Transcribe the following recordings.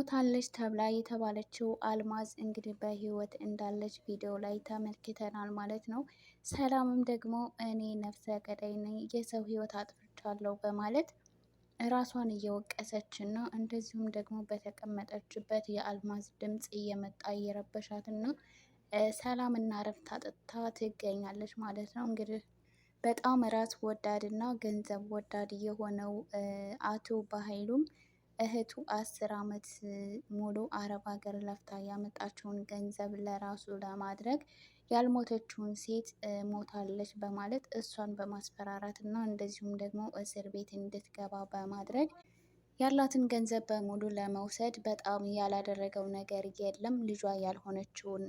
ሞታለች ተብላ የተባለችው አልማዝ እንግዲህ በህይወት እንዳለች ቪዲዮ ላይ ተመልክተናል ማለት ነው። ሰላምም ደግሞ እኔ ነፍሰ ገዳይ ነኝ፣ የሰው ህይወት አጥፍቻለሁ በማለት ራሷን እየወቀሰች እና እንደዚሁም ደግሞ በተቀመጠችበት የአልማዝ ድምፅ እየመጣ እየረበሻት እና ሰላም እና እረፍት አጥታ ትገኛለች ማለት ነው። እንግዲህ በጣም ራስ ወዳድ እና ገንዘብ ወዳድ የሆነው አቶ በኃይሉም እህቱ 10 ዓመት ሙሉ አረብ ሀገር ለፍታ ያመጣችውን ገንዘብ ለራሱ ለማድረግ ያልሞተችውን ሴት ሞታለች በማለት እሷን በማስፈራራት እና እንደዚሁም ደግሞ እስር ቤት እንድትገባ በማድረግ ያላትን ገንዘብ በሙሉ ለመውሰድ በጣም ያላደረገው ነገር የለም። ልጇ ያልሆነችውን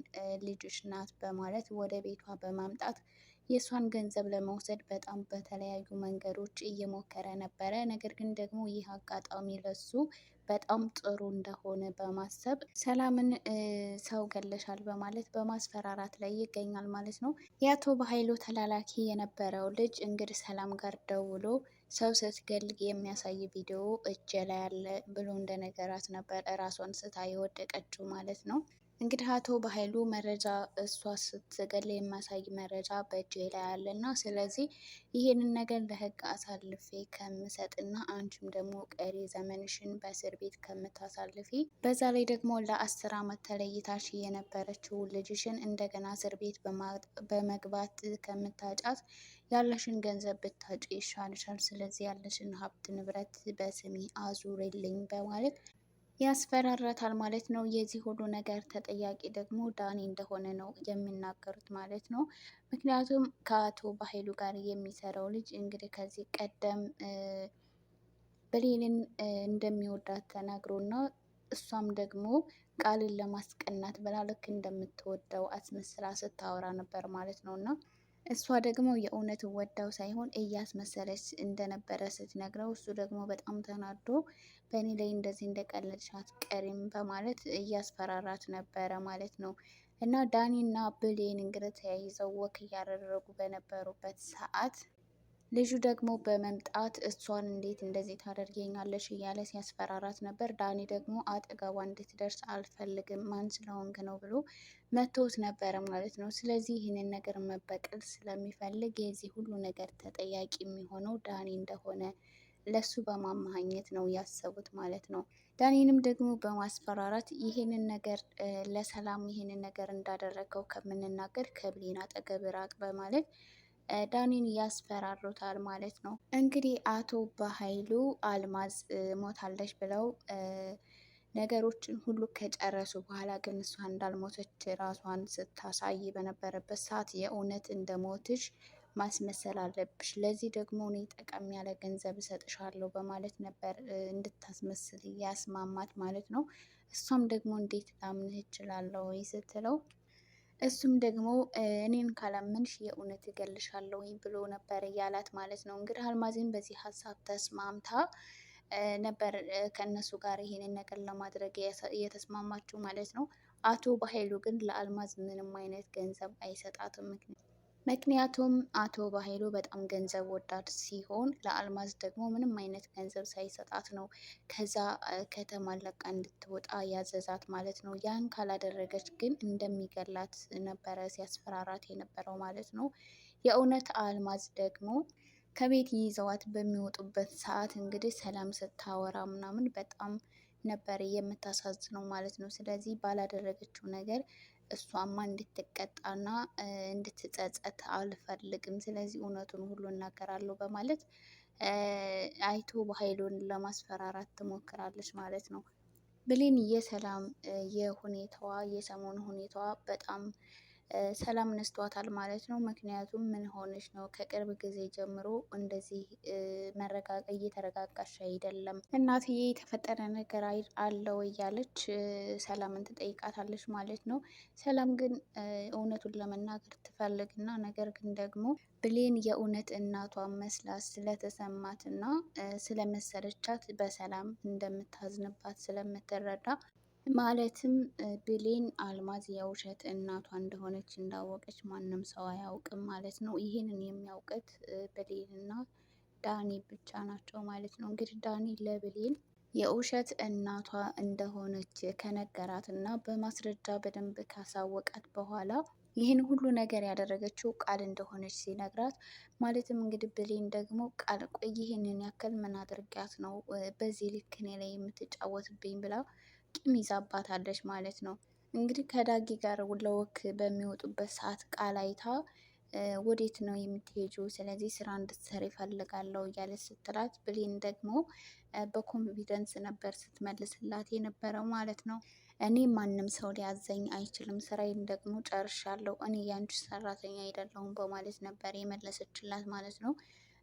ልጅሽ ናት በማለት ወደ ቤቷ በማምጣት የእሷን ገንዘብ ለመውሰድ በጣም በተለያዩ መንገዶች እየሞከረ ነበረ። ነገር ግን ደግሞ ይህ አጋጣሚ ለሱ በጣም ጥሩ እንደሆነ በማሰብ ሰላምን ሰው ገለሻል በማለት በማስፈራራት ላይ ይገኛል ማለት ነው። የአቶ በኃይሉ ተላላኪ የነበረው ልጅ እንግዲህ ሰላም ጋር ደውሎ ሰው ስትገል የሚያሳይ ቪዲዮ እጄ ላይ አለ ብሎ እንደነገራት ነበር እራሷን ስታ የወደቀችው ማለት ነው። እንግዲህ አቶ በኃይሉ መረጃ እሷ ስትገል የሚያሳይ መረጃ በእጄ ላይ አለ እና ስለዚህ ይሄንን ነገር ለህግ አሳልፌ ከምሰጥና አንቺም ደግሞ ቀሪ ዘመንሽን በእስር ቤት ከምታሳልፊ በዛ ላይ ደግሞ ለ10 ዓመት ተለይታሽ የነበረችው ልጅሽን እንደገና እስር ቤት በመግባት ከምታጫት ያለሽን ገንዘብ ብታጭ ይሻልሻል። ስለዚህ ያለሽን ሀብት ንብረት በስሜ አዙሪልኝ በማለት ያስፈራራታል ማለት ነው። የዚህ ሁሉ ነገር ተጠያቂ ደግሞ ዳኒ እንደሆነ ነው የሚናገሩት ማለት ነው። ምክንያቱም ከአቶ በኃይሉ ጋር የሚሰራው ልጅ እንግዲህ ከዚህ ቀደም ብሌንን እንደሚወዳት ተናግሮና እሷም ደግሞ ቃልን ለማስቀናት ብላ ልክ እንደምትወደው አስመስላ ስታወራ ነበር ማለት ነው። እና እሷ ደግሞ የእውነት ወዳው ሳይሆን እያስመሰለች እንደነበረ ስትነግረው እሱ ደግሞ በጣም ተናዶ በእኔ ላይ እንደዚህ እንደቀለድሽ አትቀሪም በማለት እያስፈራራት ነበረ ማለት ነው። እና ዳኒና ብሌን እንግዲህ ተያይዘው ወክ እያደረጉ በነበሩበት ሰዓት ልጁ ደግሞ በመምጣት እሷን እንዴት እንደዚህ ታደርገኛለሽ እያለ ሲያስፈራራት ነበር። ዳኒ ደግሞ አጠገቧ እንድትደርስ አልፈልግም ማን ስለሆንክ ነው ብሎ መቶት ነበረ ማለት ነው። ስለዚህ ይህንን ነገር መበቀል ስለሚፈልግ የዚህ ሁሉ ነገር ተጠያቂ የሚሆነው ዳኒ እንደሆነ ለሱ በማማኘት ነው ያሰቡት ማለት ነው። ዳኒንም ደግሞ በማስፈራራት ይሄንን ነገር ለሰላም ይሄንን ነገር እንዳደረገው ከምንናገር ከብሌን አጠገብ ራቅ በማለት ዳኒን ያስፈራሩታል ማለት ነው። እንግዲህ አቶ በኃይሉ አልማዝ ሞታለች ብለው ነገሮችን ሁሉ ከጨረሱ በኋላ ግን እሷ እንዳልሞተች ራሷን ስታሳይ በነበረበት ሰዓት የእውነት እንደሞትሽ ማስመሰል አለብሽ፣ ለዚህ ደግሞ እኔ ጠቀም ያለ ገንዘብ እሰጥሻለሁ በማለት ነበር እንድታስመስል ያስማማት ማለት ነው። እሷም ደግሞ እንዴት ላምንህ እችላለሁ ወይ ስትለው እሱም ደግሞ እኔን ካላመንሽ የእውነት እገልሻለሁ ብሎ ነበር እያላት ማለት ነው። እንግዲህ አልማዝን በዚህ ሀሳብ ተስማምታ ነበር ከእነሱ ጋር ይሄንን ነገር ለማድረግ እየተስማማችው ማለት ነው። አቶ በኃይሉ ግን ለአልማዝ ምንም አይነት ገንዘብ አይሰጣትም። ምክንያቱም አቶ በኃይሉ በጣም ገንዘብ ወዳድ ሲሆን ለአልማዝ ደግሞ ምንም አይነት ገንዘብ ሳይሰጣት ነው ከዛ ከተማ ለቃ እንድትወጣ ያዘዛት ማለት ነው። ያን ካላደረገች ግን እንደሚገላት ነበረ ሲያስፈራራት የነበረው ማለት ነው። የእውነት አልማዝ ደግሞ ከቤት ይዘዋት በሚወጡበት ሰዓት እንግዲህ ሰላም ስታወራ ምናምን በጣም ነበር የምታሳዝነው ማለት ነው። ስለዚህ ባላደረገችው ነገር እሷማ እንድትቀጣና እንድትጸጸት አልፈልግም። ስለዚህ እውነቱን ሁሉ እናገራለሁ በማለት አይቶ በኃይሉን ለማስፈራራት ትሞክራለች ማለት ነው። ብሌን የሰላም የሁኔታዋ የሰሞኑ ሁኔታዋ በጣም ሰላም ነስቷታል ማለት ነው። ምክንያቱም ምን ሆነች ነው ከቅርብ ጊዜ ጀምሮ እንደዚህ እየተረጋጋሽ አይደለም፣ እናትዬ የተፈጠረ ነገር አለው እያለች ሰላምን ትጠይቃታለች ማለት ነው። ሰላም ግን እውነቱን ለመናገር ትፈልግና ነገር ግን ደግሞ ብሌን የእውነት እናቷን መስላ ስለተሰማትና ስለመሰለቻት በሰላም እንደምታዝንባት ስለምትረዳ ማለትም ብሌን አልማዝ የውሸት እናቷ እንደሆነች እንዳወቀች ማንም ሰው አያውቅም ማለት ነው። ይህንን የሚያውቀት ብሌንና ዳኒ ብቻ ናቸው ማለት ነው። እንግዲህ ዳኒ ለብሌን የውሸት እናቷ እንደሆነች ከነገራት እና በማስረጃ በደንብ ካሳወቃት በኋላ ይህን ሁሉ ነገር ያደረገችው ቃል እንደሆነች ሲነግራት፣ ማለትም እንግዲህ ብሌን ደግሞ ቃል ቆይ ይህንን ያክል ምን አድርጊያት ነው በዚህ ልክ እኔ ላይ የምትጫወትብኝ ብላ ቂም ይዛባታለች ማለት ነው። እንግዲህ ከዳጊ ጋር ለወክ በሚወጡበት ሰዓት ቃል አይታ ወዴት ነው የምትሄጂው? ስለዚህ ስራ እንድትሰሪ እፈልጋለሁ እያለች ስትላት፣ ብሌን ደግሞ በኮንፊደንስ ነበር ስትመልስላት የነበረው ማለት ነው። እኔ ማንም ሰው ሊያዘኝ አይችልም፣ ስራዬን ደግሞ ጨርሻለሁ፣ እኔ ያንቺ ሰራተኛ አይደለሁም በማለት ነበር የመለሰችላት ማለት ነው።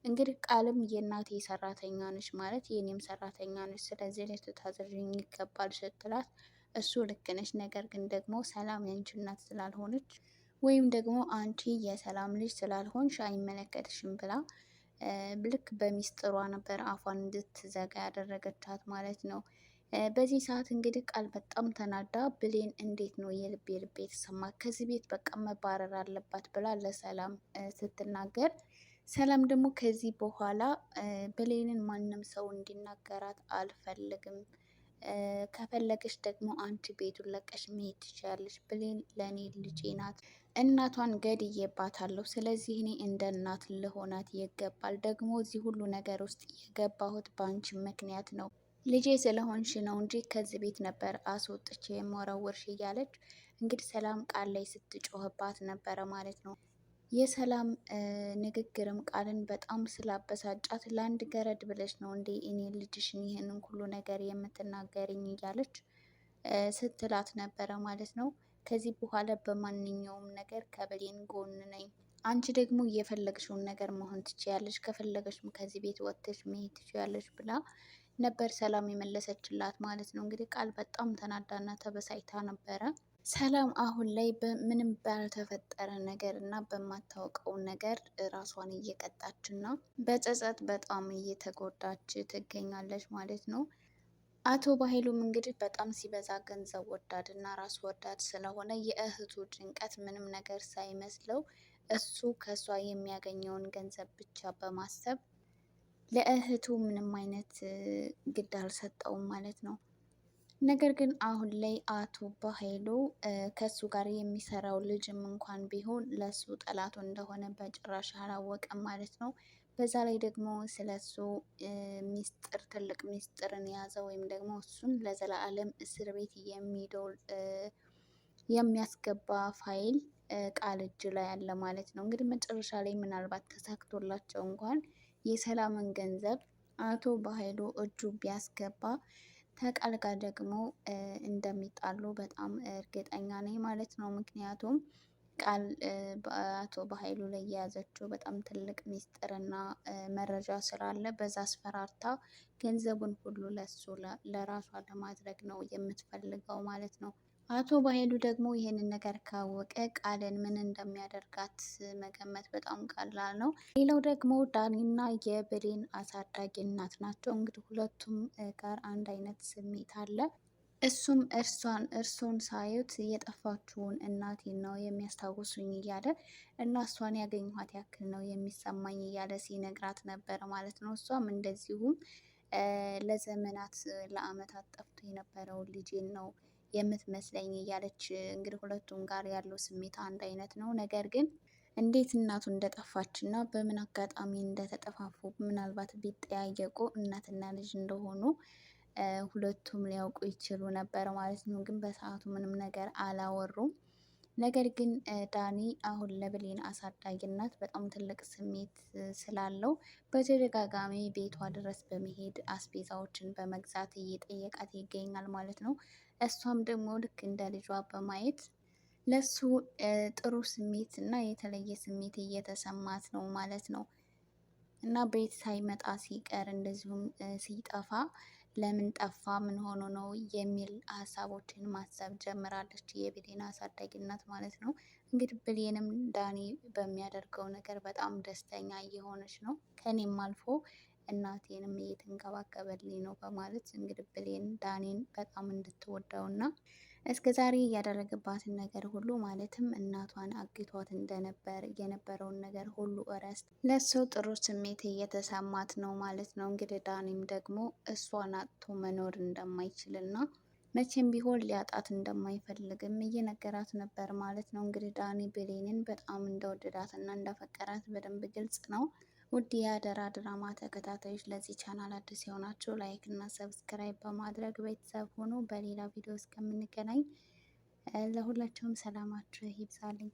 እንግዲህ ቃልም የእናቴ ሰራተኛ ነች ማለት የኔም ሰራተኛ ነች፣ ስለዚህ ልትታዘዥኝ ይገባል ስትላት፣ እሱ ልክ ነች፣ ነገር ግን ደግሞ ሰላም ያንቺ እናት ስላልሆነች ወይም ደግሞ አንቺ የሰላም ልጅ ስላልሆንሽ አይመለከትሽም ብላ ልክ በሚስጥሯ ነበር አፏን እንድትዘጋ ያደረገቻት ማለት ነው። በዚህ ሰዓት እንግዲህ ቃል በጣም ተናዳ ብሌን እንዴት ነው የልቤ የተሰማት ከዚህ ቤት በቃ መባረር አለባት ብላ ለሰላም ስትናገር፣ ሰላም ደግሞ ከዚህ በኋላ ብሌንን ማንም ሰው እንዲናገራት አልፈልግም፣ ከፈለገች ደግሞ አንቺ ቤቱን ለቀሽ መሄድ ትችላለች፣ ብሌን ለእኔ ልጄ ናት፣ እናቷን ገድዬባታለሁ፣ ስለዚህ እኔ እንደ እናት ልሆናት ይገባል፣ ደግሞ እዚህ ሁሉ ነገር ውስጥ የገባሁት በአንቺ ምክንያት ነው፣ ልጄ ስለሆንሽ ነው እንጂ ከዚህ ቤት ነበር አስወጥቼ የምወረውርሽ እያለች እንግዲህ ሰላም ቃል ላይ ስትጮህባት ነበረ ማለት ነው። የሰላም ንግግርም ቃልን በጣም ስላበሳጫት ለአንድ ገረድ ብለሽ ነው እንዴ እኔ ልጅሽን ይህንን ሁሉ ነገር የምትናገርኝ እያለች ስትላት ነበረ ማለት ነው። ከዚህ በኋላ በማንኛውም ነገር ከብሌን ጎን ነኝ፣ አንቺ ደግሞ እየፈለግሽውን ነገር መሆን ትችያለሽ፣ ከፈለገሽም ከዚህ ቤት ወጥተሽ መሄድ ትችያለሽ ብላ ነበር ሰላም የመለሰችላት ማለት ነው። እንግዲህ ቃል በጣም ተናዳና ተበሳይታ ነበረ። ሰላም አሁን ላይ በምንም ባልተፈጠረ ነገር እና በማታውቀው ነገር ራሷን እየቀጣች እና በጸጸት በጣም እየተጎዳች ትገኛለች ማለት ነው። አቶ ባሄሉም እንግዲህ በጣም ሲበዛ ገንዘብ ወዳድ እና ራስ ወዳድ ስለሆነ የእህቱ ጭንቀት ምንም ነገር ሳይመስለው እሱ ከሷ የሚያገኘውን ገንዘብ ብቻ በማሰብ ለእህቱ ምንም አይነት ግድ አልሰጠውም ማለት ነው። ነገር ግን አሁን ላይ አቶ ባሄሉ ከሱ ጋር የሚሰራው ልጅም እንኳን ቢሆን ለሱ ጠላቱ እንደሆነ በጭራሽ አላወቀም ማለት ነው። በዛ ላይ ደግሞ ስለሱ ሚስጥር ትልቅ ሚስጥርን የያዘ ወይም ደግሞ እሱን ለዘላለም እስር ቤት የሚያስገባ ፋይል ቃል እጅ ላይ አለ ማለት ነው። እንግዲህ መጨረሻ ላይ ምናልባት ተሳክቶላቸው እንኳን የሰላምን ገንዘብ አቶ ባሄሉ እጁ ቢያስገባ ከቃል ጋር ደግሞ እንደሚጣሉ በጣም እርግጠኛ ነኝ ማለት ነው። ምክንያቱም ቃል በአቶ ባሄሉ ላይ የያዘችው በጣም ትልቅ ሚስጥርና መረጃ ስላለ በዛ አስፈራርታ ገንዘቡን ሁሉ ለራሷ ለማድረግ ነው የምትፈልገው ማለት ነው። አቶ ባሄሉ ደግሞ ይህንን ነገር ካወቀ ቃልን ምን እንደሚያደርጋት መገመት በጣም ቀላል ነው። ሌላው ደግሞ ዳኒና የብሌን አሳዳጊ እናት ናቸው። እንግዲህ ሁለቱም ጋር አንድ አይነት ስሜት አለ። እሱም እርሶን ሳዩት የጠፋችውን እናቴን ነው የሚያስታውሱኝ እያለ እና እሷን ያገኘኋት ያክል ነው የሚሰማኝ እያለ ሲነግራት ነበረ ማለት ነው። እሷም እንደዚሁም ለዘመናት ለአመታት ጠፍቶ የነበረውን ልጄን ነው የምትመስለኝ እያለች እንግዲህ ሁለቱም ጋር ያለው ስሜት አንድ አይነት ነው። ነገር ግን እንዴት እናቱ እንደጠፋች እና በምን አጋጣሚ እንደተጠፋፉ ምናልባት ቢጠያየቁ እናትና ልጅ እንደሆኑ ሁለቱም ሊያውቁ ይችሉ ነበር ማለት ነው። ግን በሰዓቱ ምንም ነገር አላወሩም። ነገር ግን ዳኒ አሁን ለብሌን አሳዳጊነት በጣም ትልቅ ስሜት ስላለው በተደጋጋሚ ቤቷ ድረስ በመሄድ አስቤዛዎችን በመግዛት እየጠየቃት ይገኛል ማለት ነው። እሷም ደግሞ ልክ እንደ ልጇ በማየት ለሱ ጥሩ ስሜት እና የተለየ ስሜት እየተሰማት ነው ማለት ነው። እና ቤት ሳይመጣ ሲቀር እንደዚሁም ሲጠፋ ለምን ጠፋ፣ ምን ሆኖ ነው የሚል ሀሳቦችን ማሰብ ጀምራለች የብሌን አሳዳጊ እናት ማለት ነው። እንግዲህ ብሌንም ዳኒ በሚያደርገው ነገር በጣም ደስተኛ እየሆነች ነው። ከኔም አልፎ እናቴንም እየተንከባከበልኝ ነው በማለት እንግዲህ ብሌን ዳኒን በጣም እንድትወደውና እስከ ዛሬ ያደረገባትን ነገር ሁሉ ማለትም እናቷን አግቷት እንደነበር የነበረውን ነገር ሁሉ እረስት ለሱ ጥሩ ስሜት እየተሰማት ነው ማለት ነው። እንግዲህ ዳኒም ደግሞ እሷን አጥቶ መኖር እንደማይችልና መቼም ቢሆን ሊያጣት እንደማይፈልግም እየነገራት ነበር ማለት ነው። እንግዲህ ዳኒ ብሌንን በጣም እንደወደዳት እና እንዳፈቀራት በደንብ ግልጽ ነው። ውድ የአደራ ድራማ ተከታታዮች ለዚህ ቻናል አዲስ የሆናችሁ ላይክ እና ሰብስክራይብ በማድረግ ቤተሰብ ሆኖ በሌላ ቪዲዮ እስከምንገናኝ ለሁላችሁም ሰላማችሁ ይብዛልኝ።